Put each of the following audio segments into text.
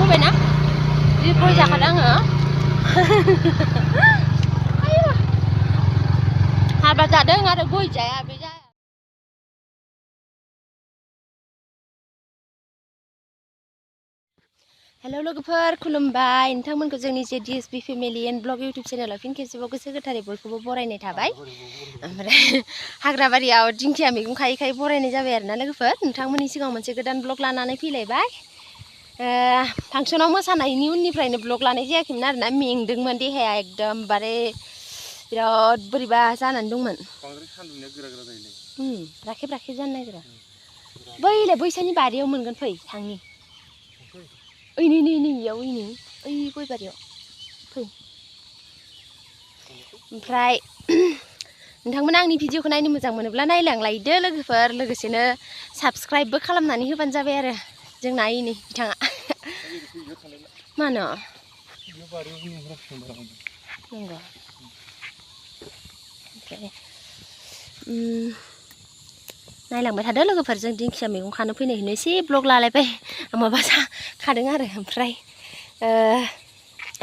होबायना जि गय जाखादों आङो हाबा जादों आरो गय जाया बे जाया हेलौ लोगोफोर खुलुमबाय नोंथांमोनखौ जोंनि जे DSB family and blog YouTube चेनेलाव फिन खेबसेबाव गोसो गोथारै बयखौबो बरायनाय थाबाय ओमफ्राय हाग्राबारियाव दिंखिया मैगं खायै खायै बरायनाय जाबाय आरोना लोगोफोर नोंथांमोननि सिगाङाव मोनसे गोदान ब्लग लानानै फैलायबाय फांसनाव मोसानायनि उननिफ्रायनो ब्लग लानाय जायाखैमोन आरोना मेंदोंमोन देहाया एकदमबारे बिराद बोरैबा जानानै दंमोन बांद्राय सान्दुंनिया गोरा गोरा जायोलै राखेब राखेब जानो नागिरा बैलाय बैसानि बारियाव मोनगोन फै थांनि ओइ नै इयाव ओइ गय बारियाव फै ओमफ्राय नोंथांमोना आंनि भिडिअखौ नायनो मोजां मोनोब्ला नायलांलायदो लोगोफोर लोगोसेनो साबस्क्राइबबो खालामनानै होबानो जाबाय आरो जोंना इनि बिथाङा मानो नंगौ ओमफ्राय नायलांबाय थादो लोगोफोर जों दिंखिया मैगं खानो फैनायखौनो एसे ब्लग लालायबाय माबा खादों आरो ओमफ्राय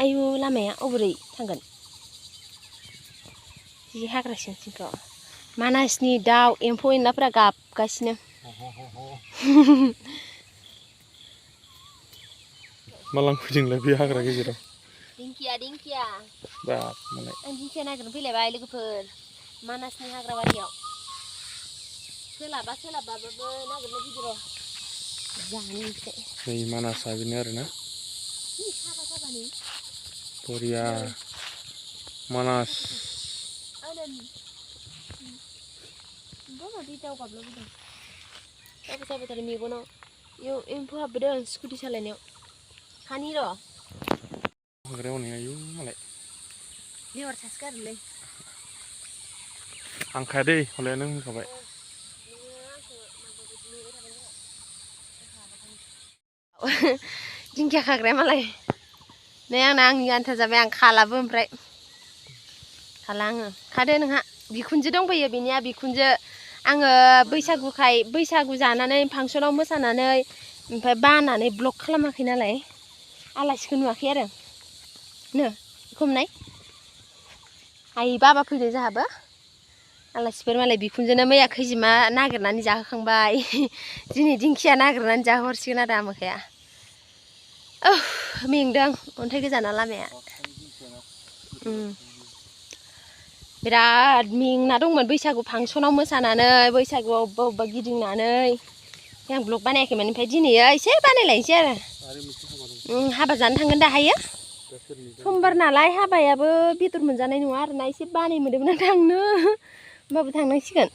आयु लामाया अबोरै थांगोन जि हाग्रा सिंखौ मानासनि दाउ एम्फौ एनलाफोरा गाबगासिनो मा लांफैदोंलाय बे हाग्रा गेजेराव दिंखिया बाब मालाय आं दिंखिया नागिरनो फैलायबाय लोगोफोर मानासनि हाग्राबारियाव सोलाबाबाबो नागिरनो फैदो र' जानो नै मानासा बेनो आरोना बरिया मानास जाबाय मेगनाव इयाव एम्फौ हाबबोदों स्कुटि सालायनायाव हानि र' हाग्रायाव नै आयु मालाय लेवार सासगारोलै हांखाया दै हले नों होनखाबाय दिंखिया खाग्राया मालाय नै आंनि आन्था जाबाय आं खालाबो ओमफ्राय खाला आङो खादो नोंहा बिखुनजो दंफैयो बेनिया बिखुनजो आङो बैसागु जानानै फांसनाव मोसानानै ओमफ्राय बानानै ब्लग खालामाखै नालाय आलासिखौ नुवाखै आरो नो खमनाय आइ बाबा फैदों जोंहाबो आलासिफोर मालाय बिखुनजोनो मैया खैजिमा नागिरनानै जाहोखांबाय दिनै दिंखिया नागिरनानै जाहोहरसिगोन आरो आमोखाया मेंदों अन्थाइ गोजाना लामाया बिराद मेंना दंमोन बैसागु फांसनाव मोसानानै बैसागुआव अबेबा गिदिंनानै आं ब्लग बानायाखैमोन ओमफ्राय दिनै एसे बानायलायनोसै आरो हाबा जानो थांगोन दाहायो समबार नालाय हाबायाबो बेदर मोनजानाय नङा आरोना एसे बानाय मोनदोंमोन आं थांनो होमबाबो थांनांसिगोन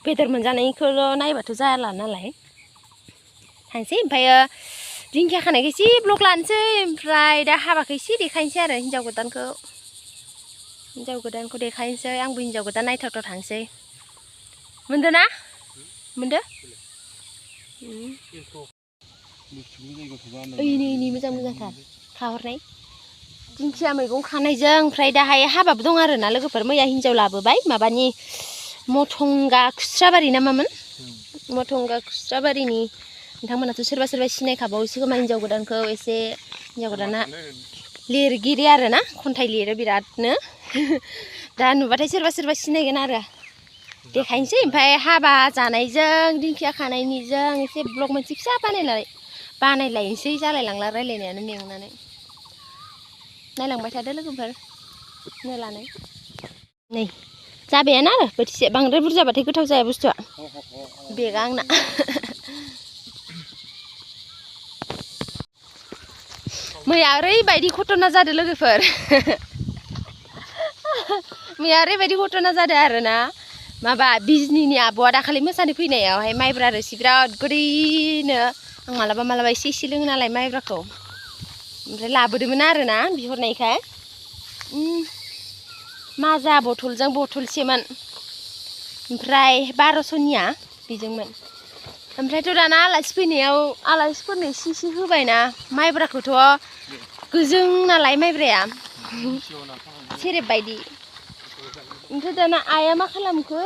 बेदर मोनजानायखौल' नायबाथ' जाला नालाय थांसै ओमफ्राय दिंखिया खानायखौ एसे ब्लग लानोसै ओमफ्राय दा हाबाखौ एसे देखायनोसै आरो हिन्जाव गोदानखौ देखायनोसै आंबो हिन्जाव गोदान नायथावथाव थांसै मोनदो ना मोनदो नै मोजांथार खाहरनाय दिंखिया मैगं खानायजों ओमफ्राय दाहाय हाबाबो दं आरोना लोगोफोर मैया हिन्जाव लाबोबाय माबानि मथंगा खुस्राबारि ना मामोन मथंगा खुस्राबारिनि नोंथांमोनाथ' सोरबा सिनायखाबावोसो खोमा हिन्जाव गोदानखौ एसे हिन्जाव गोदाना लिरगिरि आरोना खन्थाइ लिरो बिरादनो दा नुबाथाय सोरबा सिनायगोन आरो देखायनोसै ओमफ्राय हाबा जानायजों दिंखिया खानायनिजों एसे ब्लग मोनसे फिसा बानायलायनोसै जालायलांला रायलायनायानो मेंनानै नायलांबाय थादो लोगोफोर मेलानो नै जाबायानो आरो बोथिसे बांद्राय बुरजाबाथाय गोथाव जाया बुस्थुआ बेगा आंना मैया ओरैबायदि घटना जादों लोगोफोर मैया ओरैबायदि घटना जादों आरोना माबा बिजनिनि आब'आ दाखालि मोसानो फैनायावहाय माइब्रा रोसि बिराद गोदैनो आं मालाबा एसे लोङो नालाय माइब्राखौ ओमफ्राय लाबोदोंमोन आरोना बिहरनायखाय माजा बथलजों बथलसेमोन ओमफ्राय 1200निया बेजोंमोन ओमफ्रायथ' दाना आलासि फैनायाव आलासिफोरनो एसे होबायना माइब्राखौथ' गोजों नालाय माइब्राया सेरेब बायदि ओमफ्राय दाना आइया मा खालामखो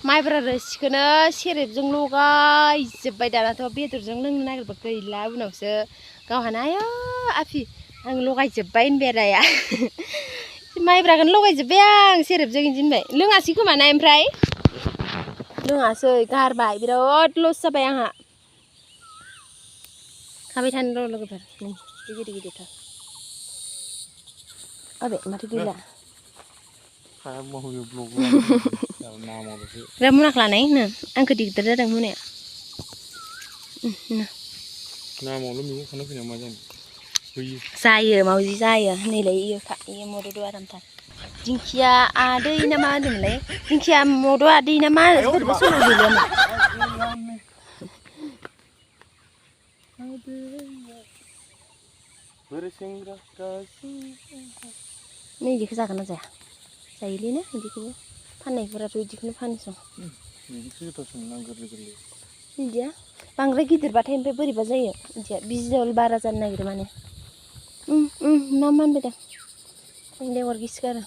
माइब्रा रोसिखौनो सेरेबजों लगायजोब्बाय दानाथ' बेदरजों लोंनो नागिरबा गैला उनावसो गावहानो आयो आफि आं लगायजोब्बाय होनबाय आरो आइया माइब्राखौनो लगायजोब्बाय आं सेरेबजों बिदि होनबाय लोङासै खोमा ना ओमफ्राय लोङासै गारबाय बिराद लस जाबाय आंहा खाबाय थानो र' लोगोफोर नै गिदिर गिदिरथार अबे माथो गैला बिराद मुनाखौ लानाय होनो आंखौ दिगदार जादों मुनाया नामावल' मैगं खाना फैनाया मा जानो होयो जायो मावजि जायो नैलाय इयो मदद आरामथार दिंखिया आदै ना मा होनदोंमोनलाय दिंखिया मद' आदै ना मा बोरैबा समाव गैलामोन नै इदिखौ जागोन ना जाया जायोलै ना इदिखौबो फाननायफोराथ' इदिखौनो फानोसं बिदिसो गोथावसिन ना गोरलै गोरलै इदिया बांद्राय गिदिरबाथाय ओमफ्राय बोरैबा जायो इदिया बिजल बारा जानो नागिरो माने मा होनबाय दा लेवार गिसोगारो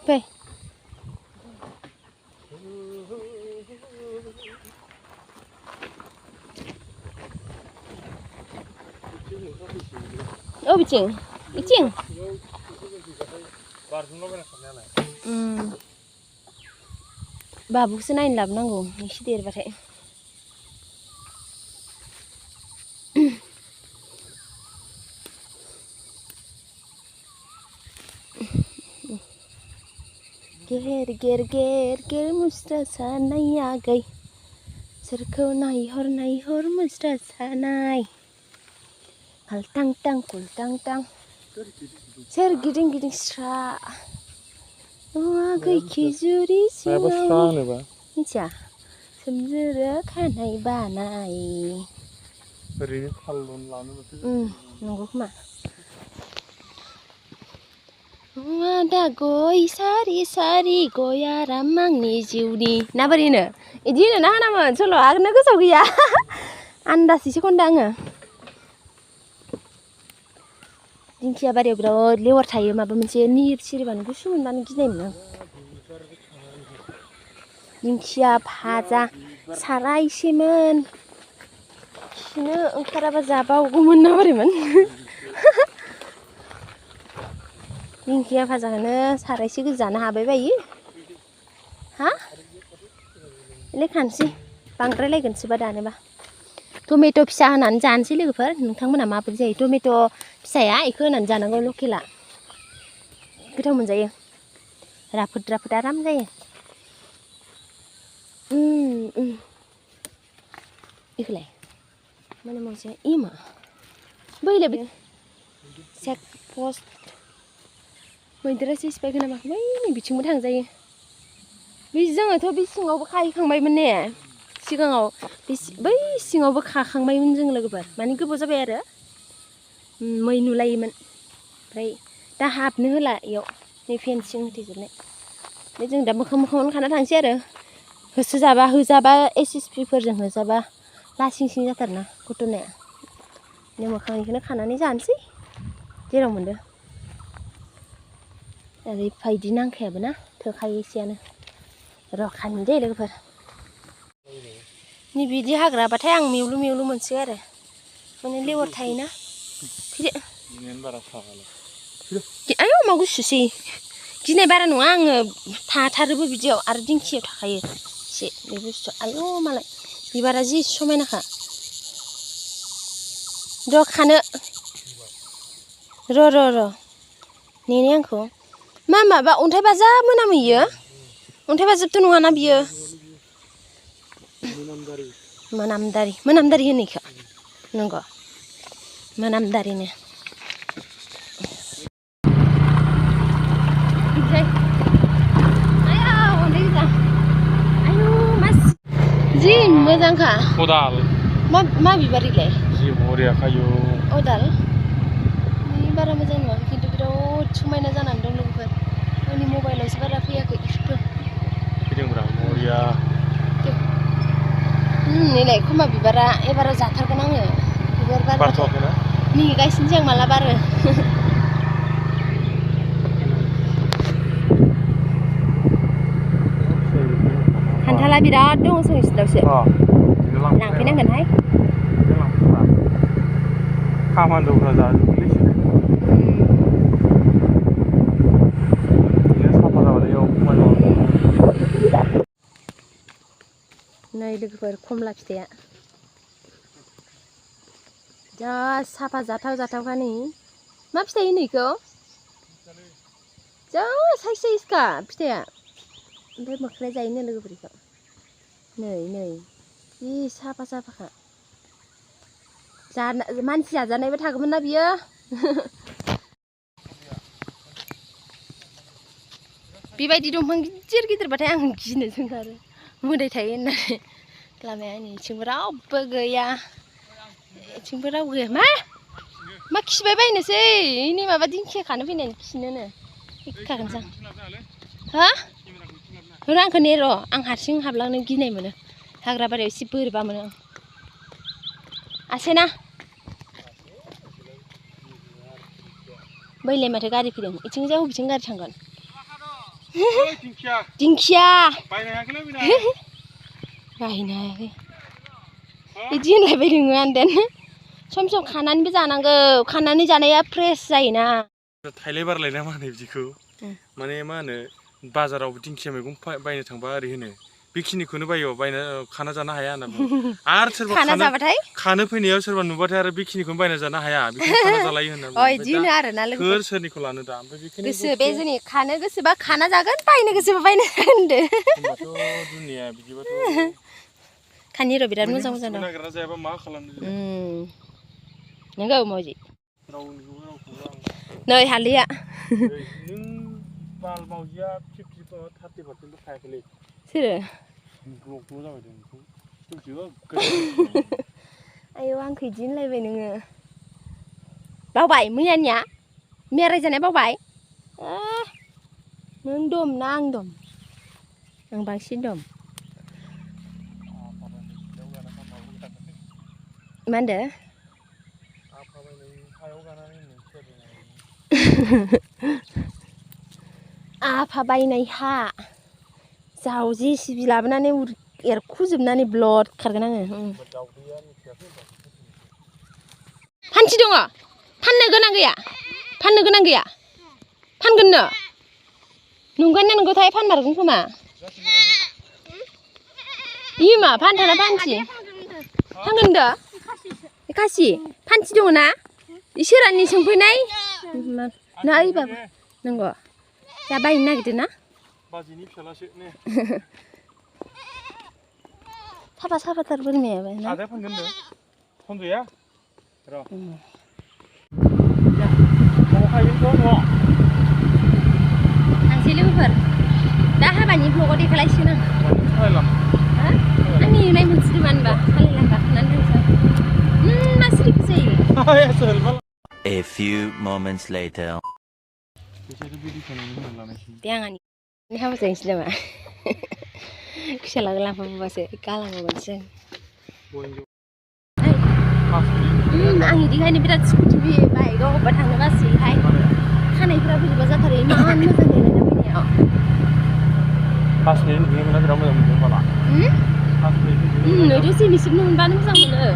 फै अबेथिं इथिं बाबुखौसो नायनो लाबोनांगौ एसे देरबाथाय गेर गेर गेर गेर मुस्रा सानाय आगै सोरखौ नायहर मुस्रा सानाय खालटां टां खुलटां टां सोर गिदिं गिदिं स्रा आगै खिजुरि सिङाव मिथिया सोमजोरो खानाय बानाय ओरैनो थाललन लानो नंगौ खोमा आदा गय सारि सारि गया राम आंनि जिउनि ना बोरै होनो इदि होनो ना होनामोन सल' आंनो गोसोआव गैया आन्दासैसो खनदों आङो दिंखिया बारियाव बिराद लेवार थायो माबा मोनसे निर सिरिबानो गुसु मोनबानो गिनाय मोनो दिंखिया भाजा सारायसेमोन खिनो ओंखाराबा जाबावगौमोन ना बोरैमोन दिंखिया भाजाखौनो सारायसे गोजा जानो हाबाय बायो हा लेखानोसै बांद्रायलायगोनसोबा दानोबा टमेट' फिसा होनानै जानोसै लोगोफोर नोंथांमोना माबोरै जायो टमेट' फिसाया इखौ होनानै जानांगौ लकेला गोथाव मोनजायो राफोद राफोद आराम जायो इखौलाय माने मोनसे इमा बैलाय चेक पस्ट मैदेरासो सिफायखो नामा बै बिथिंबो थांजायो बे जोङोथ' बे सिङावबो खाहैखांबायमोन ने सिगाङाव बै सिङावबो खाखांबायमोन जों लोगोफोर माने गोबाव जाबाय आरो मै नुलायोमोन ओमफ्राय दा हाबनो होला इयाव नै फेनसिं होथेजोबनाय ओमफ्राय जों दा मोखां मोखाङावनो खाना थांसै आरो होजाबा एसएसपिफोरजों होजाबा लासिं सिं जाथारोना घटनाया नै मोखांनिखौनो खानानै जानोसै जेराव मोनदो ओरै फायदि नांखायाबो ना थोखायो एसेयानो र' खानि दे लोगोफोर नै बिदि हाग्राबाथाय आं मेवलु मेवलु मोनसै आरो माने लेवार थायोना फैदो आयौ मा गुसुसै गिनाय बारा नङा आङो थाथारोबो बिदियाव आरो दिंखियाव थाखायो एसे बे बुस्थुआ आयौ मालाय बिबारा जि समायनाखा र' खानो र' नेनाय आंखौ माबा अन्थाइ बाजाब मोनामो इयो अन्थाइ बाजाबथ' नङाना बियो मोनामदारि होनो इखो नंगौ मोनामदारिनो जि मोजांखा खदाल मा बिबार इलाय जि बरिया खायो अदाल बारा मोजां नुवाखै खिन्थु बिराद समायना जानानै दं लोगोफोर आंनि मबाइलावसो बारा फैयाखै फैदोंब्रा बरिया नैलाय खोमा बिबारा एबाराव जाथारगोन आङो बिबार बारबाथाय नेगासिनोसै आं माला बारो माला बिराद दङ जों इसिनावसो लांफैनांगोनहाय खामानिफोरा जाजोबोलै साफा जाबाय इयाव नै लोगोफोर खमला फिथाइया जा साफा जाथाव जाथावखा नै मा फिथाइ होनो इखौ जा साइज साइजखा फिथाइया ओमफ्राय मोख्राया जायोनो लोगोफोर इखौ नै जि साफा साफाखा मानसि जाजानायबो थागौमोन ना बियो बेबायदि दंफां गिदिर गिदिरबाथाय आं गिनोसो ओंखारो मोदाय थायो होननानै लामाया नैथिंबो रावबो गैया इथिंबो रावबो गैया मा खिबाय बायनोसै नै माबा दिंखिया खानो फैनाय खिनोनो एखागोनसो आं हो आंखौ नेर' आं हारसिं हाबलांनो गिनाय मोनो हाग्रा बारियाव एसे बोरैबा मोनो आं आसेना बैलाय माथो गारि फैदों इथिंजाय बबेथिं गारि थांगोन दिंखिया बायनो हायाखै बिदि होनलायबाय नोङो आन्देन सम सम खानानैबो जानांगौ खानानै जानाया फ्रेस जायोना थाइलाय बारलाय ना मा होनो बिदिखौ माने मा होनो बाजाराव दिंखिया मैगं बायनो थांबा ओरै होनो बेखिनिखौनो बायो बायना खाना जानो हाया होनना बुङो आरो सोरबा खानो फैनायाव सोरबा नुबाथाय आरो बेखिनिखौनो बायना जानो हाया बेखौनो खाना जालायो होनना बुङो सोरनिखौ लानो दा ओमफ्राय बेखिनि गोसो बे जोंनि खानो गोसोबा खाना जागोन बायनो गोसोबा बायनो होनदो होनबाथ' दुनिया बिदिबाथ' खानि र' बिराद मोजां दं नागिरना जायाबा मा खालामनो नंगौ मावजि नै हालदैया नों बाल मावजिया 30% खायाखैलै सोरो ग्ल' जाबाय दं आयौ आंखौ इदि होनलायबाय नोङो बावबाय मैयानिया मैया रायजानाय बावबाय नों दम ना आं दम आं बांसिन दम मा होनदो आफा बायनाय हा जावजे सिबि लाबोनानै एरखुजोबनानै ब्लद खारगोन आङो फान्थि दङ फाननो गोनां गैया फानगोननो नंगौना नंगौथाय फानमारगोन खोमा इमा फान्थाना फान्थि फानगोन दा खासि फान्थि दङ ना इसोरानि सोंफैनाय नै बाबा नंगौ दा बायनो नागिरदों ना बाजिनि फिसालासो ने साफाथार बोरमायाबो ना आदाया फानगोन नो फनजया र' थांसै लोगोफोर दा हाबानि ब्लगाव देखायलायसिगोन आं आंनि नुनाय मोनसिगोन होनबा सालायलां गाखोनानै थांसै मा सिरिखौ जायो A few moments later दे आंहानि हाबा जाहैनोसै नामा फिसालाखौ लांफाबासो गालांबावनोसै आं इदिखायनो बिराद स्कुटि फैयो बाइकआव अबेबा थांनो बासोहाय खानायफोरा बोरैबा जाथारो इमान मोजां देलायना फैनायाव दसे मिसिबनो मोनबानो मोजां मोनो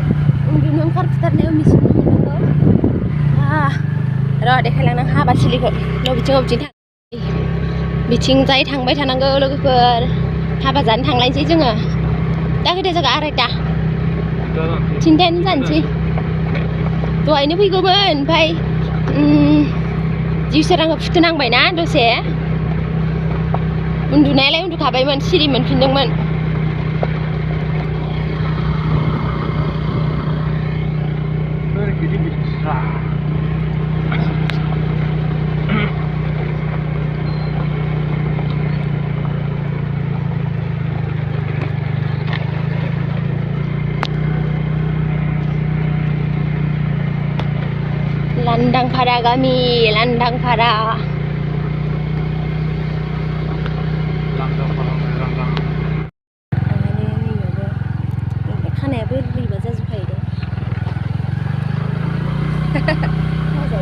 उन्दुनो ओंखारफुथारनायाव मिसिबनो मोननांगौ र' देखायलांनो हाबाथिलिखौ बबेथिं बिथिंजाय थांबाय थानांगौ लोगोफोर हाबा जानो थांलायनोसै जोङो दा खैथा जागा 2:30 थिनथायानो जानोसै दहायनो फैगौमोन ओमफ्राय जिउसोर आंखौ फुथुनांबायना दसे उन्दुनायालाय उन्दुखाबायमोन सिरि मोनफिनदोंमोन लांदांफारा गामि लांदांफारा खानायाबो बोरैबा जाजोबखायो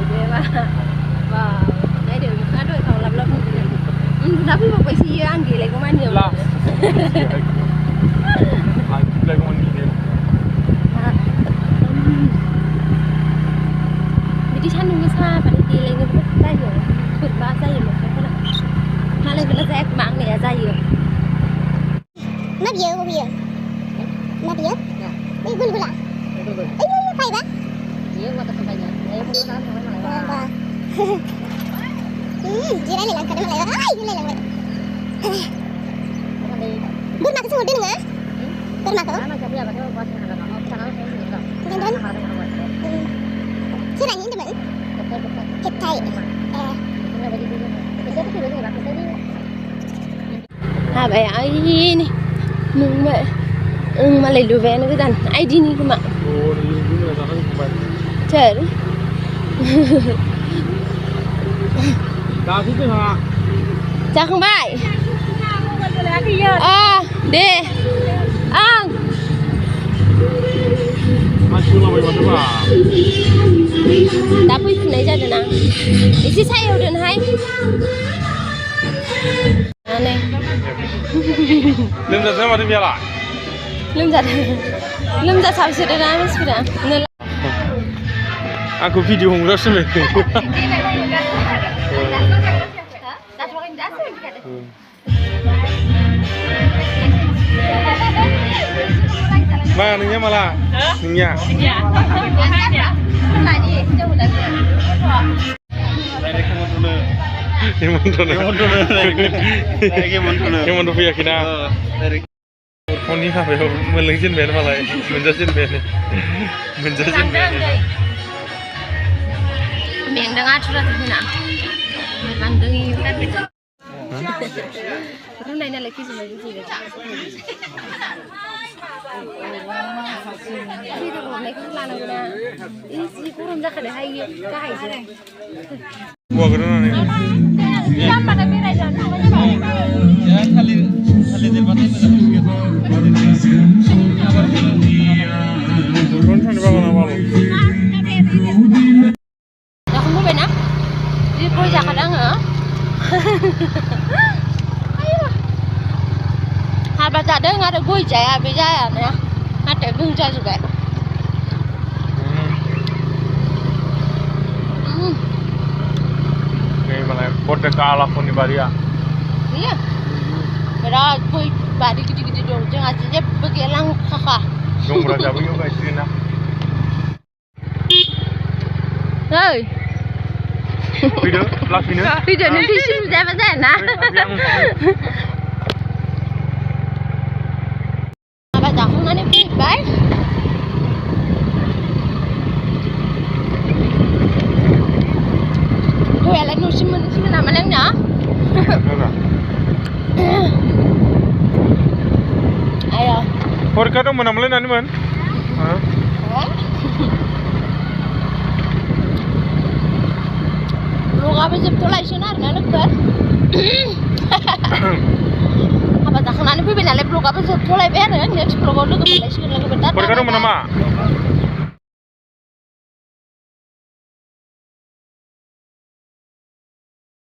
दे बा नायदो नोंथाङा दहाय खावलाबलाब उन्दुना फैबावबायसो आं देलायगौ मानियाव बिदि सान्दुं गोसाबाथाय देलायनोबो जायो बोरैबा जायो मोखांफोरा मालायफोरा जाया खोमा आंनिया जायो मा बियो बबेयो मा बियो बै बुलबुला ओइ फायबा बियो माथो खालामबायनो ए बुलबुला थांबाय मालाय बा जिरायनो लांखादों मालाय ओइ होनलायलांबाय बोरमाखौ सोंहरदो नोङो बोरमाखौ सोरानि होनदोंमोन खेबथाय हाबाया आइनि नोंबाय ओं मालाय लुबायानो गोदान आइदिनि खोमा सोर जाखांबाय दे आं दा फैफिननाय जादों ना एसे सायाव दोनहाय लोमजादों माथो बियाला लोमजासाबसोदों ना मानसिफोरा आंखौ भिडिअ हमग्रासो मा नोंनिया माला नोंनिया हेमन्त फैयाखैना फननि हाबायाव मोनलोंजेनबायानो मालाय मोनजाजेनबायानो मेंदों आथुरा होना मोनलांदों रुनाय नालाय खिजुबाय बेदर हरनायखौ लानांगौना जि गरम जाखानायहाय गाहायजों बेरायजानो जाखांबोबायना जि गय जाखादों आङो हाबा जादों आरो गय जाया बे जायाना नाथाय गों जाजोब्बाय मालाय बरदेका आलाफोरनि बारिया बेयो बिराद गय बारि गिदिर गिदिर दं जोंहा जेबो गैया लांखाखा दंब्रा जाबैयाव गायसिगोन ना नै फैदो लासैनो फैदो नों फैसिम जायाबा जायाना हाबा जाखांनानै फैबाय गयालाय न'सिम मोनहैसिगोन नामालाय आंना आया फरिखा दंमोन नामालाय नानिमोन ब्लगाबो जोबथ'लायसोन आरोना लोगोफोर हाबा जाखांनानै फैबाय नालाय ब्लगाबो जोबथ'लायबाय आरो नेक्स्ट ब्लगाव लोगो मोनलायसिगोन लोगोफोर फरिखा दंमोन नामा